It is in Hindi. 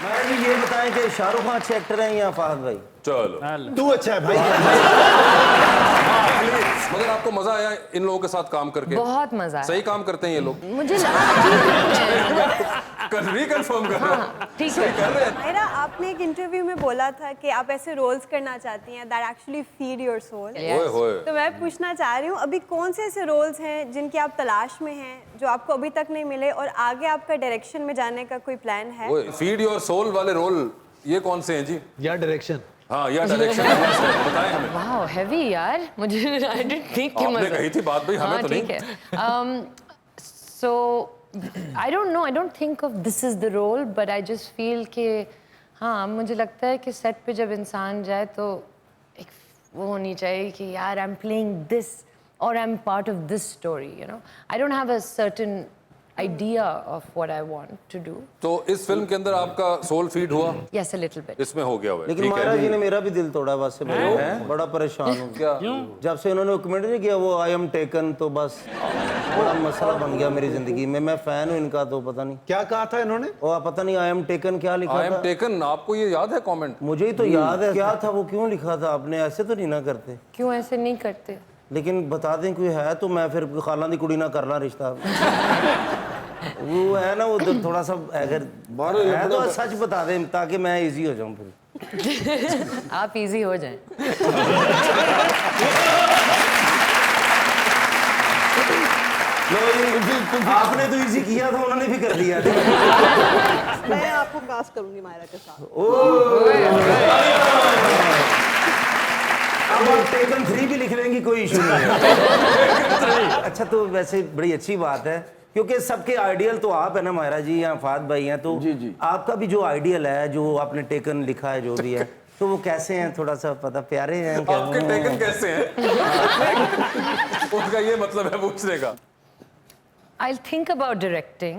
मैं भी ये बताएं कि शाहरुख खान अच्छे एक्टर हैं या फहद भाई? चलो तू अच्छा है भाई। मगर आपको मजा आया इन लोगों के साथ काम करके? बहुत मजा आया। सही काम करते हैं ये लोग? मुझे लगा ठीक है। कल रिकन्फर्म कर रहे हैं। ठीक सही है। कर रहे हैं। मायरा, आपने एक इंटरव्यू में बोला था कि आप ऐसे रोल्स करना चाहती हैं that actually feed your soul. ओए होए। तो मैं पूछना चाह रही हूँ अभी कौन से ऐसे रोल्स हैं जिनकी आप तलाश में हैं जो आपको अभी तक नहीं मिले और आगे आपका डायरेक्शन में जाने का कोई प्लान है? ओए, फीड योर सोल वाले रोल ये कौन से हैं जी? या डायरेक्शन। हाँ, या डायरेक्शन बताएं हमें। वाओ हेवी यार, मुझे आई डिडंट थिंक कि आपने कही थी बात भाई, हमें तो नहीं। ठीक है। So I don't know, I don't think of this is the role, but I just feel कि हाँ, मुझे लगता है कि सेट पे जब इंसान जाए तो एक वो होनी चाहिए कि यार आई एम प्लेइंग दिस और I am part of this story, you know. I don't have a certain idea of what I want to do. तो इस फिल्म के अंदर आपका सोल फीड हुआ? Yes, a little bit. इसमें हो गया हुआ है। लेकिन ठीक है। मायरा जी ने मेरा भी दिल तोड़ा बस से, मैं बड़ा परेशान हूँ। क्या? जब से उन्होंने कमेंट नहीं किया वो आई एम टेकन, तो बस बड़ा मसला बन गया मेरी जिंदगी में। मैं फैन हूँ इनका, तो पता नहीं क्या कहा था इन्होंने? वो पता नहीं आई एम टेकन क्या लिखा आई एम था। टेकन, आपको ये याद है कमेंट? मुझे ही तो याद है क्या था, वो क्यों लिखा था आपने? ऐसे तो नहीं ना करते। क्यों ऐसे नहीं करते? लेकिन बता दें कोई है तो मैं फिर खाला दी कुड़ी ना करना रिश्ता। वो है ना, वो थोड़ा सा अगर है तो सच बता दें ताकि मैं इजी हो जाऊं फिर। आप इजी हो जाएं। आपने तो इजी किया था, उन्होंने भी कर दिया। मैं आपको कास्ट करूंगी मायरा के साथ। अब आप टेकन 3 भी लिख लेंगी, कोई इशू नहीं है। अच्छा, तो वैसे बड़ी अच्छी बात है क्योंकि सबके आइडियल तो आप है ना मायरा जी या फाद भाई हैं, तो जी। आपका आपका भी जो आइडियल है, जो आपने टेकन लिखा है, जो भी है, तो वो कैसे हैं? थोड़ा सा पता, प्यारे हैं क्या? आपके टेकन कैसे हैं? उनका ये मतलब है पूछने का। I'll think about directing.